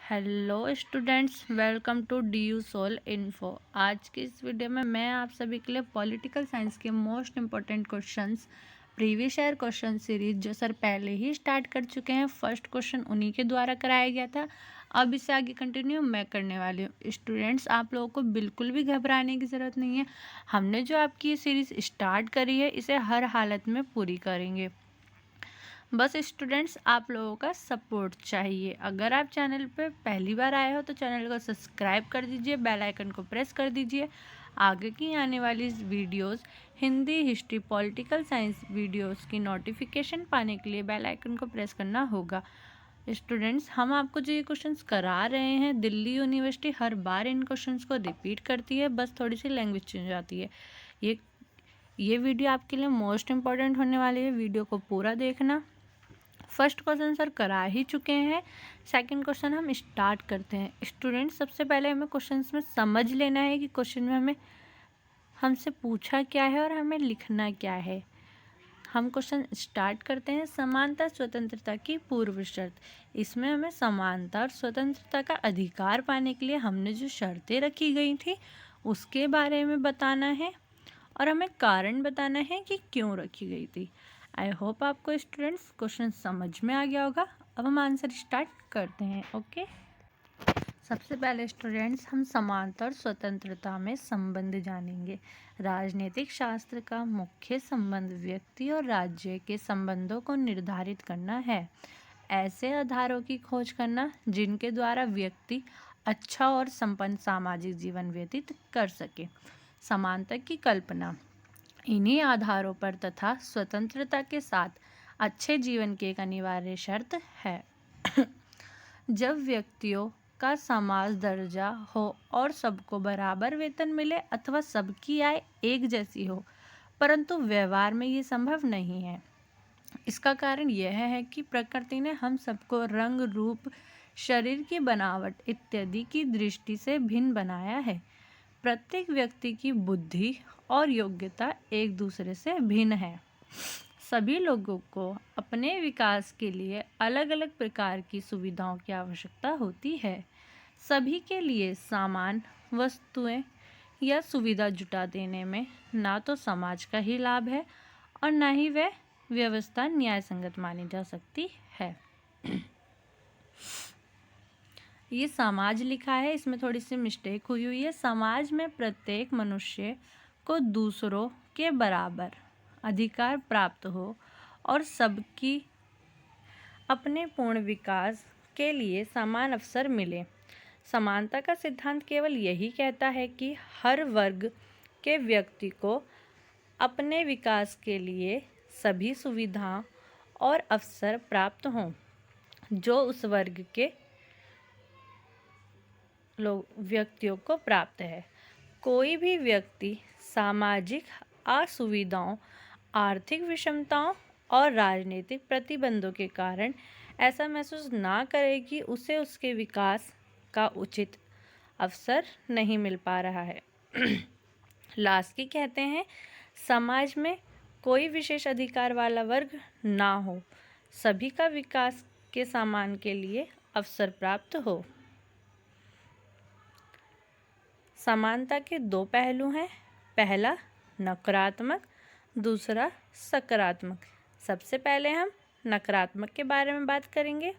Hello students, welcome to D U SOL info. आज की इस वीडियो में मैं आप सभी के लिए पॉलिटिकल साइंस के most important questions previous year question series जो सर पहले ही स्टार्ट कर चुके हैं। फर्स्ट क्वेश्चन उन्हीं के द्वारा कराया गया था, अब इससे आगे कंटिन्यू मैं करने वाली हूँ। स्टूडेंट्स, आप लोगों को बिल्कुल भी घबराने की ज़रूरत नहीं है। हमने जो आपकी ये सीरीज़ स्टार्ट करी है इसे हर हालत में पूरी करेंगे। बस स्टूडेंट्स, आप लोगों का सपोर्ट चाहिए। अगर आप चैनल पे पहली बार आए हो तो चैनल को सब्सक्राइब कर दीजिए, बेल आइकन को प्रेस कर दीजिए। आगे की आने वाली videos, Hindi, history, political science videos की नोटिफिकेशन पाने के लिए बेल आइकन को प्रेस करना होगा। स्टूडेंट्स, हम आपको जो ये क्वेश्चंस करा रहे हैं, दिल्ली यूनिवर्सिटी हर बार इन क्वेश्चंस को रिपीट करती है, बस थोड़ी सी लैंग्वेज चेंज हो जाती है। ये वीडियो आपके लिए मोस्ट इम्पॉर्टेंट होने वाली है, वीडियो को पूरा देखना। फर्स्ट क्वेश्चन सर करा ही चुके हैं, सेकंड क्वेश्चन हम स्टार्ट करते हैं। स्टूडेंट, सबसे पहले हमें क्वेश्चंस में समझ लेना है कि क्वेश्चन में हमसे पूछा क्या है और हमें लिखना क्या है। हम क्वेश्चन स्टार्ट करते हैं। समानता स्वतंत्रता की पूर्व शर्त। इसमें हमें समानता और स्वतंत्रता का अधिकार पाने के लिए हमने जो शर्तें रखी गई थी उसके बारे में बताना है और हमें कारण बताना है कि क्यों रखी गई थी। आई होप आपको स्टूडेंट्स क्वेश्चन समझ में आ गया होगा। अब हम आंसर स्टार्ट करते हैं। ओके, सबसे पहले स्टूडेंट्स हम समानता और स्वतंत्रता में संबंध जानेंगे। राजनीतिक शास्त्र का मुख्य संबंध व्यक्ति और राज्य के संबंधों को निर्धारित करना है। ऐसे आधारों की खोज करना जिनके द्वारा व्यक्ति अच्छा और संपन्न सामाजिक जीवन व्यतीत कर सके। समानता की कल्पना इन्हीं आधारों पर तथा स्वतंत्रता के साथ अच्छे जीवन की एक अनिवार्य शर्त है। जब व्यक्तियों का समाज दर्जा हो और सबको बराबर वेतन मिले अथवा सबकी आय एक जैसी हो, परंतु व्यवहार में ये संभव नहीं है। इसका कारण यह है कि प्रकृति ने हम सबको रंग, रूप, शरीर की बनावट इत्यादि की दृष्टि से भिन्न बनाया है। प्रत्येक व्यक्ति की बुद्धि और योग्यता एक दूसरे से भिन्न है। सभी लोगों को अपने विकास के लिए अलग अलग प्रकार की सुविधाओं की आवश्यकता होती है। सभी के लिए सामान, वस्तुएं या सुविधा जुटा देने में ना तो समाज का ही लाभ है और ना ही वह व्यवस्था न्याय संगत मानी जा सकती है। ये समाज लिखा है, इसमें थोड़ी सी मिस्टेक हुई है। समाज में प्रत्येक मनुष्य को दूसरों के बराबर अधिकार प्राप्त हो और सबकी अपने पूर्ण विकास के लिए समान अवसर मिले। समानता का सिद्धांत केवल यही कहता है कि हर वर्ग के व्यक्ति को अपने विकास के लिए सभी सुविधाएं और अवसर प्राप्त हों जो उस वर्ग के व्यक्तियों को प्राप्त है। कोई भी व्यक्ति सामाजिक असुविधाओं, आर्थिक विषमताओं और राजनीतिक प्रतिबंधों के कारण ऐसा महसूस ना करे कि उसे उसके विकास का उचित अवसर नहीं मिल पा रहा है। लास्की कहते हैं, समाज में कोई विशेष अधिकार वाला वर्ग ना हो, सभी का विकास के सामान के लिए अवसर प्राप्त हो। समानता के दो पहलू हैं, पहला नकारात्मक, दूसरा सकारात्मक। सबसे पहले हम नकारात्मक के बारे में बात करेंगे।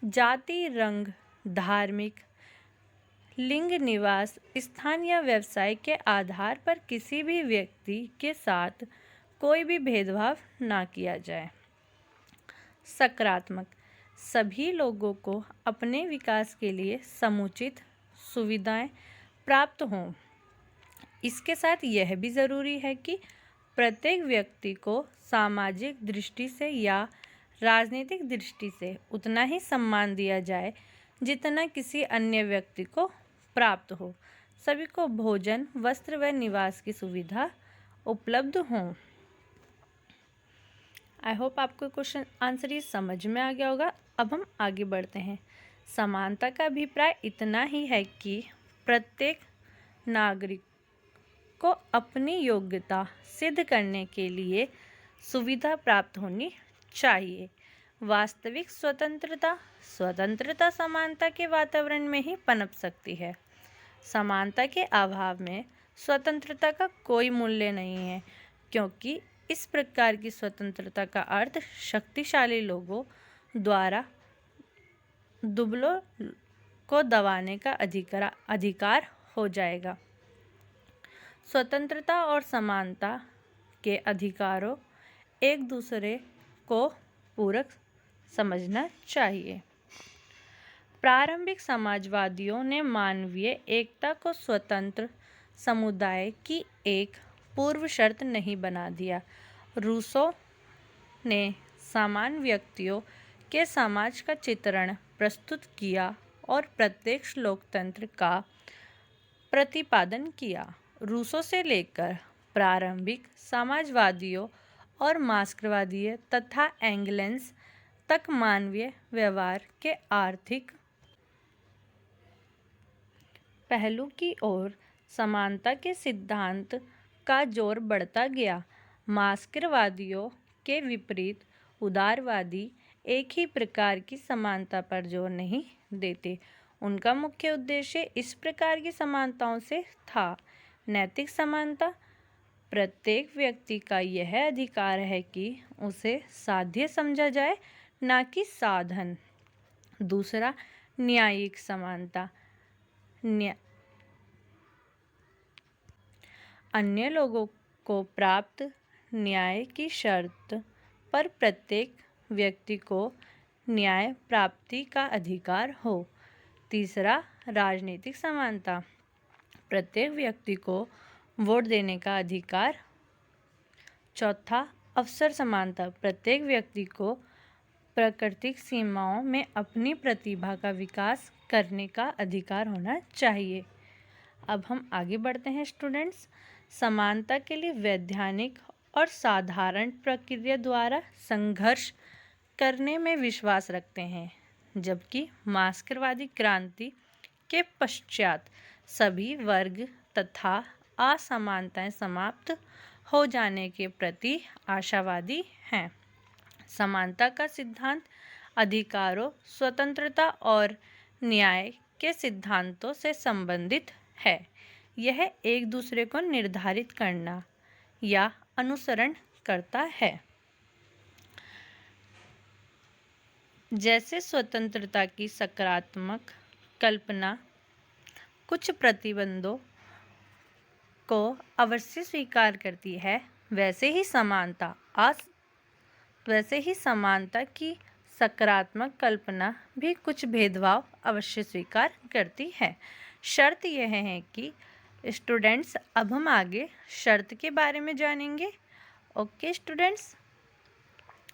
जाति, रंग, धार्मिक, लिंग, निवास स्थान या व्यवसाय के आधार पर किसी भी व्यक्ति के साथ कोई भी भेदभाव ना किया जाए। सकारात्मक, सभी लोगों को अपने विकास के लिए समुचित सुविधाएं प्राप्त हों। इसके साथ यह भी ज़रूरी है कि प्रत्येक व्यक्ति को सामाजिक दृष्टि से या राजनीतिक दृष्टि से उतना ही सम्मान दिया जाए जितना किसी अन्य व्यक्ति को प्राप्त हो। सभी को भोजन, वस्त्र व निवास की सुविधा उपलब्ध हों। आई होप आपको क्वेश्चन आंसर ये समझ में आ गया होगा। अब हम आगे बढ़ते हैं। समानता का अभिप्राय इतना ही है कि प्रत्येक नागरिक को अपनी योग्यता सिद्ध करने के लिए सुविधा प्राप्त होनी चाहिए। वास्तविक स्वतंत्रता समानता के वातावरण में ही पनप सकती है। समानता के अभाव में स्वतंत्रता का कोई मूल्य नहीं है, क्योंकि इस प्रकार की स्वतंत्रता का अर्थ शक्तिशाली लोगों द्वारा दुबलों को दबाने का अधिकार हो जाएगा। स्वतंत्रता और समानता के अधिकारों एक दूसरे को पूरक समझना चाहिए। प्रारंभिक समाजवादियों ने मानवीय एकता को स्वतंत्र समुदाय की एक पूर्व शर्त नहीं बना दिया। रूसो ने समान व्यक्तियों के समाज का चित्रण प्रस्तुत किया और प्रत्यक्ष लोकतंत्र का प्रतिपादन किया। रूसो से लेकर प्रारंभिक समाजवादियों और मार्क्सवादी तथा एंगेल्स तक मानवीय व्यवहार के आर्थिक पहलू की ओर समानता के सिद्धांत का जोर बढ़ता गया। मार्क्सवादियों के विपरीत उदारवादी एक ही प्रकार की समानता पर जोर नहीं देते। उनका मुख्य उद्देश्य इस प्रकार की समानताओं से था। नैतिक समानता, प्रत्येक व्यक्ति का यह अधिकार है कि उसे साध्य समझा जाए, ना कि साधन। दूसरा, न्यायिक समानता, अन्य लोगों को प्राप्त न्याय की शर्त पर प्रत्येक व्यक्ति को न्याय प्राप्ति का अधिकार हो। तीसरा, राजनीतिक समानता, प्रत्येक व्यक्ति को वोट देने का अधिकार। चौथा, अवसर समानता, प्रत्येक व्यक्ति को प्राकृतिक सीमाओं में अपनी प्रतिभा का विकास करने का अधिकार होना चाहिए। अब हम आगे बढ़ते हैं स्टूडेंट्स। समानता के लिए वैधानिक और साधारण प्रक्रिया द्वारा संघर्ष करने में विश्वास रखते हैं, जबकि मार्क्सवादी क्रांति के पश्चात सभी वर्ग तथा असमानताएं समाप्त हो जाने के प्रति आशावादी हैं। समानता का सिद्धांत अधिकारों, स्वतंत्रता और न्याय के सिद्धांतों से संबंधित है। यह एक दूसरे को निर्धारित करना या अनुसरण करता है। जैसे स्वतंत्रता की सकारात्मक कल्पना कुछ प्रतिबंधों को अवश्य स्वीकार करती है, वैसे ही समानता की सकारात्मक कल्पना भी कुछ भेदभाव अवश्य स्वीकार करती है। शर्त यह है कि स्टूडेंट्स, अब हम आगे शर्त के बारे में जानेंगे। ओके स्टूडेंट्स,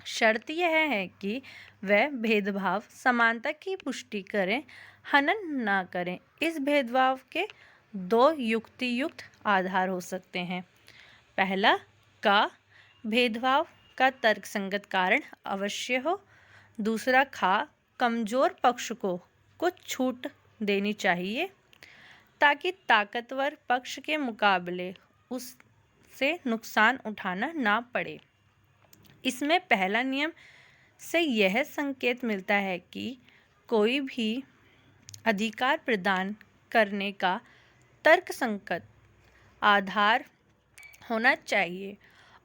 शर्त यह है कि वह भेदभाव समानता की पुष्टि करें, हनन न करें। इस भेदभाव के दो युक्तियुक्त आधार हो सकते हैं। पहला, का भेदभाव का तर्कसंगत कारण अवश्य हो। दूसरा, कमजोर पक्ष को कुछ छूट देनी चाहिए ताकि ताकतवर पक्ष के मुकाबले उससे नुकसान उठाना ना पड़े। इसमें पहला नियम से यह संकेत मिलता है कि कोई भी अधिकार प्रदान करने का तर्कसंगत आधार होना चाहिए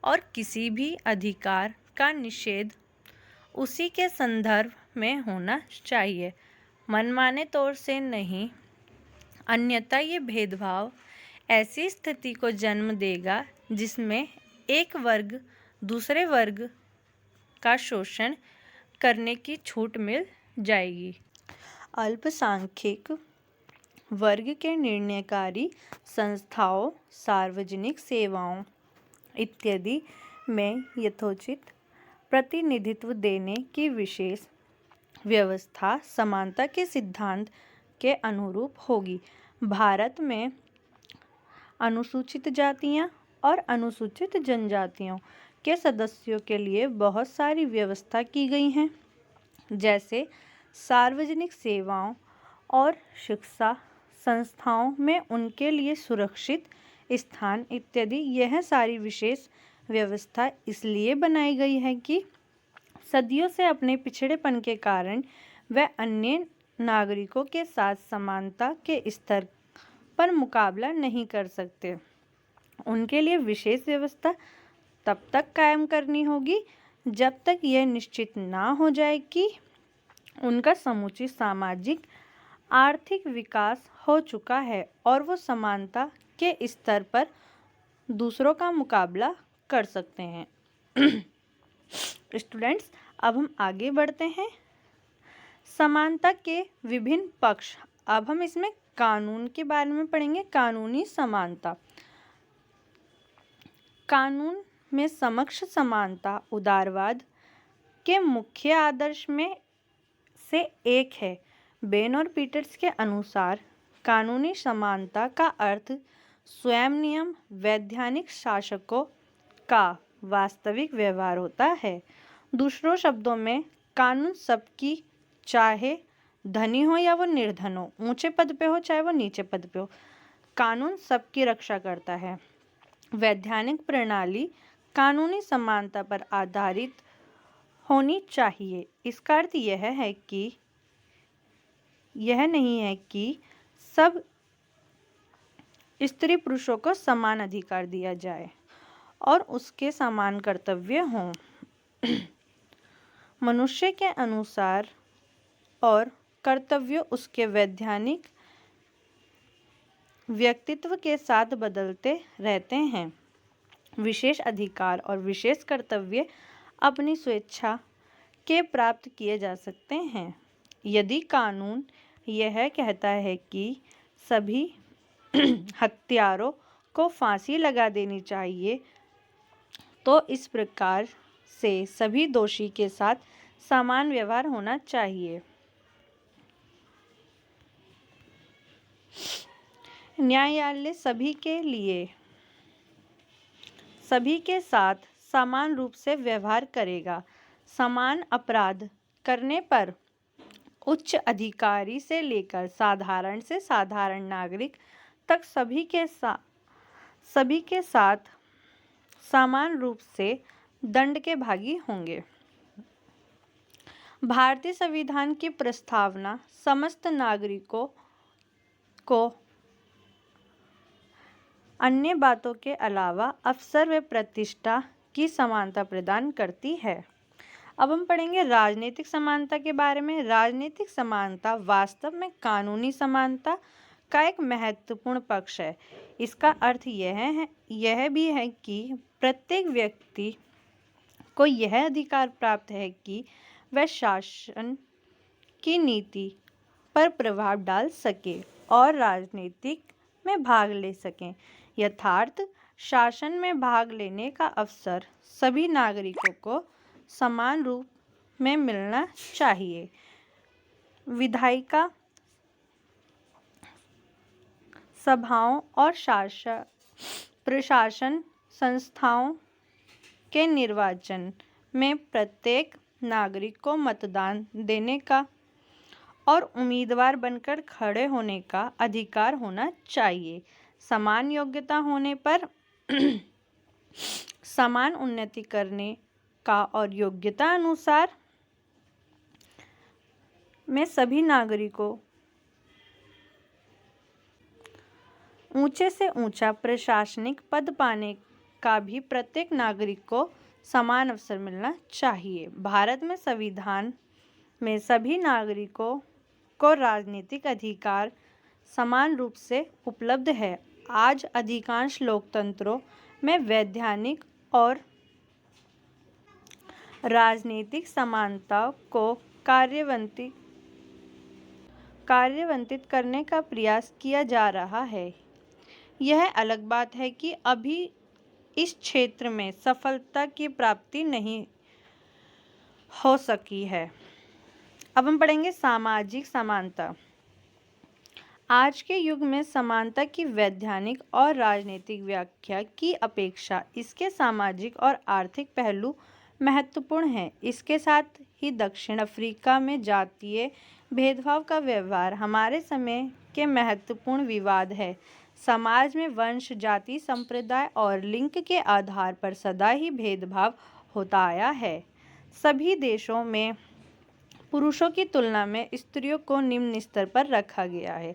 और किसी भी अधिकार का निषेध उसी के संदर्भ में होना चाहिए, मनमाने तौर से नहीं। अन्यथा ये भेदभाव ऐसी स्थिति को जन्म देगा जिसमें एक वर्ग दूसरे वर्ग का शोषण करने की छूट मिल जाएगी। अल्पसंख्यक वर्ग के निर्णयकारी संस्थाओं, सार्वजनिक सेवाओं इत्यादि में यथोचित प्रतिनिधित्व देने की विशेष व्यवस्था समानता के सिद्धांत के अनुरूप होगी। भारत में अनुसूचित जातियां और अनुसूचित जनजातियों के सदस्यों के लिए बहुत सारी व्यवस्था की गई हैं, जैसे सार्वजनिक सेवाओं और शिक्षा संस्थाओं में उनके लिए सुरक्षित स्थान इत्यादि। यह सारी विशेष व्यवस्था इसलिए बनाई गई है कि सदियों से अपने पिछड़ेपन के कारण वह अन्य नागरिकों के साथ समानता के स्तर पर मुकाबला नहीं कर सकते। उनके लिए विशेष व्यवस्था तब तक कायम करनी होगी जब तक यह निश्चित ना हो जाए कि उनका समुचित सामाजिक आर्थिक विकास हो चुका है और वो समानता के स्तर पर दूसरों का मुकाबला कर सकते हैं। स्टूडेंट्स, अब हम आगे बढ़ते हैं। समानता के विभिन्न पक्ष। अब हम इसमें कानून के बारे में पढ़ेंगे। कानूनी समानता। कानून में समक्ष समानता उदारवाद के मुख्य आदर्श में से एक है। बेन और पीटर्स के अनुसार कानूनी समानता का अर्थ स्वयं नियम वैधानिक शासकों का वास्तविक व्यवहार होता है। दूसरों शब्दों में, कानून सबकी, चाहे धनी हो या वो निर्धन हो, ऊंचे पद पे हो चाहे वो नीचे पद पे हो, कानून सबकी रक्षा करता है। वैधानिक प्रणाली कानूनी समानता पर आधारित होनी चाहिए। इसका अर्थ यह नहीं है कि सब स्त्री पुरुषों को समान अधिकार दिया जाए और उसके समान कर्तव्य हों। मनुष्य के अनुसार और कर्तव्य उसके वैधानिक व्यक्तित्व के साथ बदलते रहते हैं। विशेष अधिकार और विशेष कर्तव्य अपनी स्वेच्छा के प्राप्त किए जा सकते हैं। यदि कानून यह कहता है कि सभी हत्यारों को फांसी लगा देनी चाहिए, तो इस प्रकार से सभी दोषी के साथ समान व्यवहार होना चाहिए। न्यायालय सभी के साथ समान रूप से व्यवहार करेगा। समान अपराध करने पर उच्च अधिकारी से लेकर साधारण से साधारण नागरिक तक सभी के साथ समान रूप से दंड के भागी होंगे। भारतीय संविधान की प्रस्तावना समस्त नागरिकों को अन्य बातों के अलावा अवसर व प्रतिष्ठा की समानता प्रदान करती है। अब हम पढ़ेंगे राजनीतिक समानता के बारे में। राजनीतिक समानता वास्तव में कानूनी समानता का एक महत्वपूर्ण पक्ष है। इसका अर्थ यह भी है कि प्रत्येक व्यक्ति को यह अधिकार प्राप्त है कि वह शासन की नीति पर प्रभाव डाल सके और राजनीतिक में भाग ले सकें। यथार्थ शासन में भाग लेने का अवसर सभी नागरिकों को समान रूप में मिलना चाहिए। विधायिका सभाओं और प्रशासन संस्थाओं के निर्वाचन में प्रत्येक नागरिक को मतदान देने का और उम्मीदवार बनकर खड़े होने का अधिकार होना चाहिए। समान योग्यता होने पर समान उन्नति करने का और योग्यता अनुसार में सभी नागरिकों ऊंचे से ऊंचा प्रशासनिक पद पाने का भी प्रत्येक नागरिक को समान अवसर मिलना चाहिए। भारत में संविधान में सभी नागरिकों को राजनीतिक अधिकार समान रूप से उपलब्ध है। आज अधिकांश लोकतंत्रों में वैधानिक और राजनीतिक समानता को कार्यान्वित करने का प्रयास किया जा रहा है। यह अलग बात है कि अभी इस क्षेत्र में सफलता की प्राप्ति नहीं हो सकी है। अब हम पढ़ेंगे सामाजिक समानता। आज के युग में समानता की वैधानिक और राजनीतिक व्याख्या की अपेक्षा इसके सामाजिक और आर्थिक पहलू महत्वपूर्ण हैं। इसके साथ ही दक्षिण अफ्रीका में जातीय भेदभाव का व्यवहार हमारे समय के महत्वपूर्ण विवाद है। समाज में वंश, जाति, संप्रदाय और लिंग के आधार पर सदा ही भेदभाव होता आया है। सभी देशों में पुरुषों की तुलना में स्त्रियों को निम्न स्तर पर रखा गया है।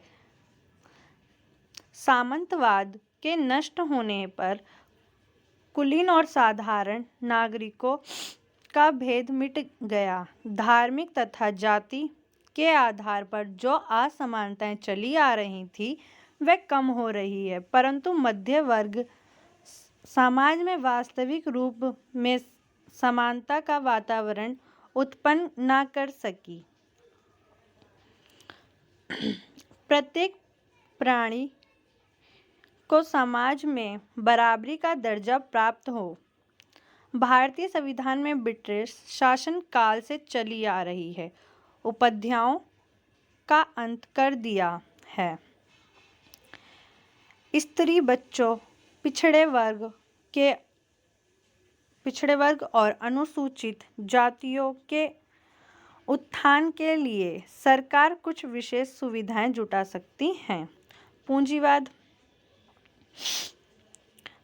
सामंतवाद के नष्ट होने पर कुलीन और साधारण नागरिकों का भेद मिट गया। धार्मिक तथा जाति के आधार पर जो असमानताएं चली आ रही थी वह कम हो रही है, परंतु मध्य वर्ग समाज में वास्तविक रूप में समानता का वातावरण उत्पन्न न कर सकी। प्रत्येक प्राणी को समाज में बराबरी का दर्जा प्राप्त हो। भारतीय संविधान में ब्रिटिश शासन काल से चली आ रही है उपाधियों का अंत कर दिया है। स्त्री, बच्चों, पिछड़े वर्ग और अनुसूचित जातियों के उत्थान के लिए सरकार कुछ विशेष सुविधाएं जुटा सकती है।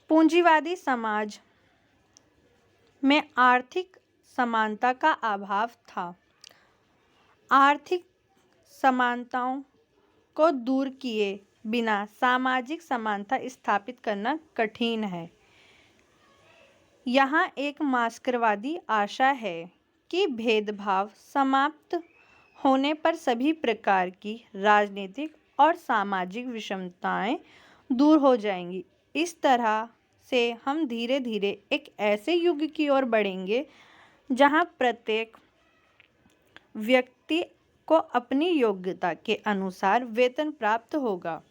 पूंजीवादी समाज में आर्थिक समानता का अभाव था। आर्थिक समानताओं को दूर किए बिना सामाजिक समानता स्थापित करना कठिन है। यहाँ एक मार्क्सवादी आशा है कि भेदभाव समाप्त होने पर सभी प्रकार की राजनीतिक और सामाजिक विषमताएं दूर हो जाएंगी। इस तरह से हम धीरे धीरे एक ऐसे युग की ओर बढ़ेंगे जहाँ प्रत्येक व्यक्ति को अपनी योग्यता के अनुसार वेतन प्राप्त होगा।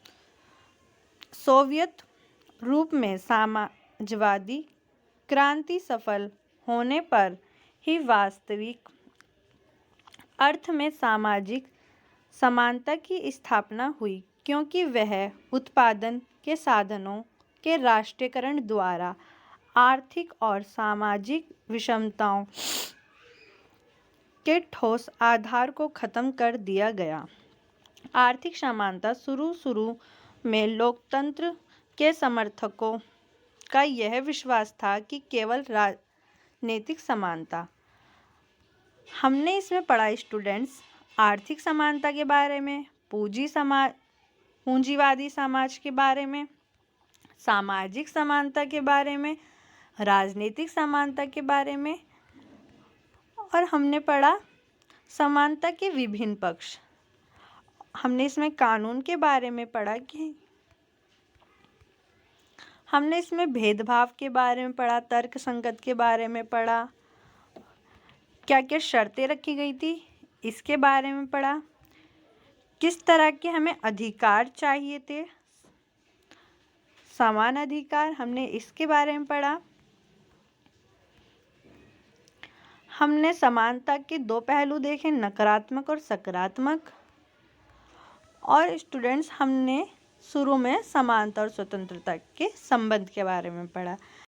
सोवियत रूप में समाजवादी क्रांति सफल होने पर ही वास्तविक अर्थ में सामाजिक समानता की स्थापना हुई, क्योंकि वह उत्पादन के साधनों के राष्ट्रीयकरण द्वारा आर्थिक और सामाजिक विषमताओं के ठोस आधार को खत्म कर दिया गया। आर्थिक समानता शुरू में लोकतंत्र के समर्थकों का यह विश्वास था कि केवल राजनीतिक समानता। हमने इसमें पढ़ा स्टूडेंट्स आर्थिक समानता के बारे में, पूंजीवादी समाज के बारे में, सामाजिक समानता के बारे में, राजनीतिक समानता के बारे में, और हमने पढ़ा समानता के विभिन्न पक्ष। हमने इसमें कानून के बारे में पढ़ा कि हमने इसमें भेदभाव के बारे में पढ़ा, तर्क संगत के बारे में पढ़ा, क्या क्या शर्तें रखी गई थी इसके बारे में पढ़ा, किस तरह के हमें अधिकार चाहिए थे, समान अधिकार, हमने इसके बारे में पढ़ा। हमने समानता के दो पहलू देखे, नकारात्मक और सकारात्मक। और स्टूडेंट्स हमने शुरू में समानता और स्वतंत्रता के संबंध के बारे में पढ़ा।